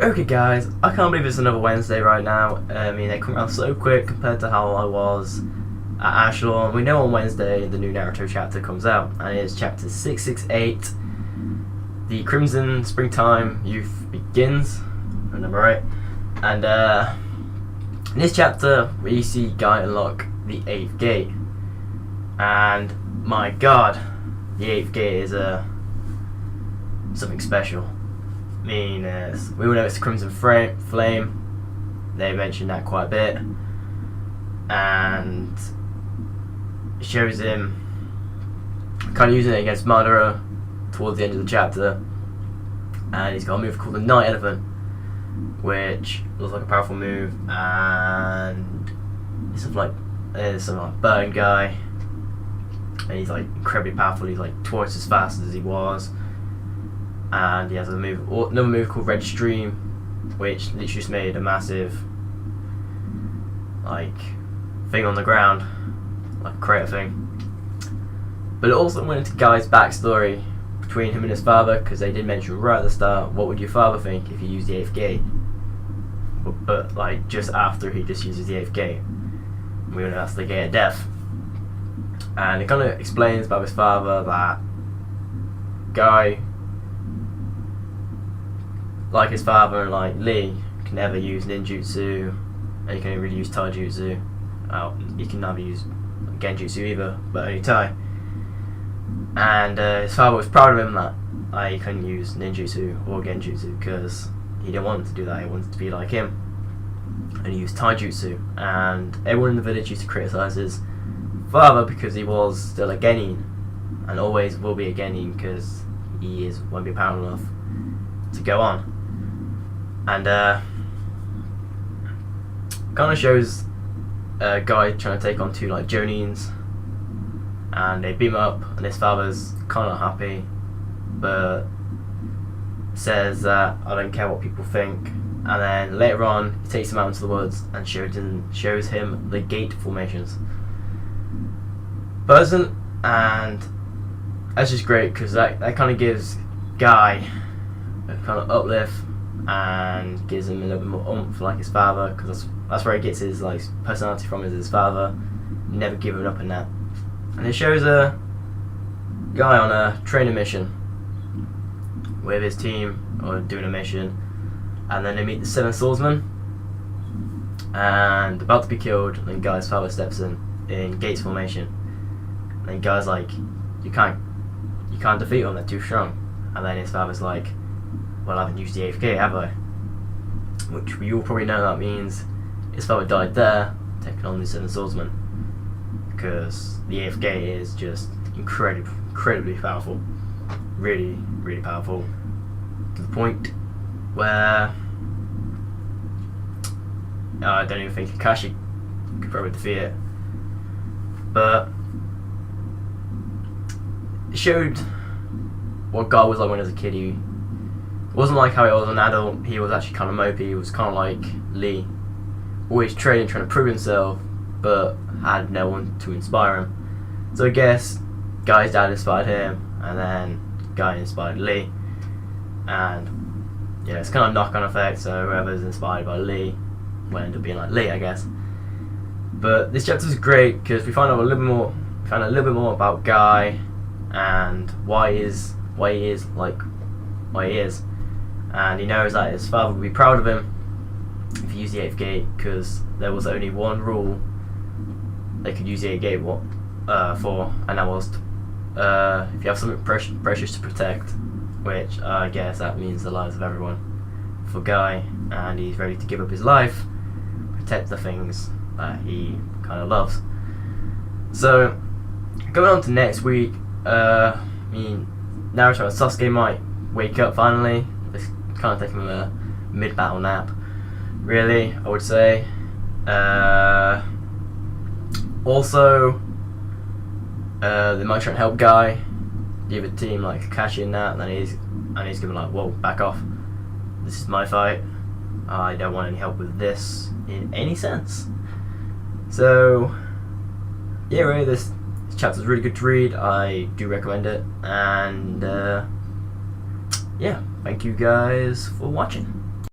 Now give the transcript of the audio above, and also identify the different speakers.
Speaker 1: Okay guys, I can't believe it's another Wednesday right now. I mean, they come around so quick compared to how I was at Ashlon. We know on Wednesday the new Naruto chapter comes out, and it is chapter 668. The Crimson Springtime Youth begins, if I remember right. And in this chapter, we see Guy unlock the 8th gate. And my god, the 8th gate is something special. I mean, we all know it's Crimson Flame. They mentioned that quite a bit, and it shows him kind of using it against Madara towards the end of the chapter. And he's got a move called the Night Elephant, which looks like a powerful move, and it's something like Burn Guy, and he's like incredibly powerful. He's like twice as fast as he was. And he has another move called Red Stream, which literally just made a massive thing on the ground, like a crater thing. But it also went into Guy's backstory between him and his father, because they did mention right at the start, what would your father think if you used the 8th gate? But like just after he just uses the 8th gate, we all know that's the gate of death. And it kind of explains about his father that Guy, like his father and like Lee, can never use ninjutsu, and he can only really use taijutsu. He can never use genjutsu either, but only tai. And his father was proud of him that he couldn't use ninjutsu or genjutsu because he didn't want him to do that. He wanted to be like him, and he used taijutsu. And everyone in the village used to criticize his father because he was still a genin, and always will be a genin because won't be powerful enough to go on. And kind of shows a guy trying to take on two Jonins, and they beat him up, and his father's kind of happy, but says that I don't care what people think. And then later on, he takes him out into the woods and shows him the gate formations. And that's just great because that kind of gives Guy a kind of uplift and gives him a little bit more oomph like his father, because that's where he gets his personality from, is his father never giving up in that. And it shows a Guy on a training mission with his team, or doing a mission, and then they meet the 7 swordsmen and about to be killed, and then Guy's father steps in gates formation, and then Guy's like, you can't defeat them, they're too strong. And then his father's like, well, I haven't used the 8th gate, have I? Which we all probably know that means his father died there, taking on the 7 swordsmen, because the 8th gate is just incredibly powerful. Really, really powerful. To the point where I don't even think Kakashi could probably defeat it. But it showed what Guy was like when he was a kid. He wasn't like how he was an adult. He was actually kind of mopey. He was kind of like Lee, always training, trying to prove himself, but had no one to inspire him. So I guess Guy's dad inspired him, and then Guy inspired Lee, and yeah, it's kind of knock-on effect. So whoever's inspired by Lee will end up being like Lee, I guess. But this chapter is great because we find out a little bit more about Guy and why he is, and he knows that his father would be proud of him if he used the 8th gate, because there was only one rule they could use the 8th gate for, and that was if you have something precious to protect, which I guess that means the lives of everyone for Guy, and he's ready to give up his life, protect the things that he kind of loves. So going on to next week, I mean, Naruto and Sasuke might wake up finally. It's kind of taking a mid-battle nap, really, I would say. Also, they might try and help Guy, the other team like Kakashi and that, and then he's gonna be like, whoa, back off. This is my fight. I don't want any help with this in any sense. So yeah, really, this chapter's really good to read. I do recommend it, and yeah, thank you guys for watching.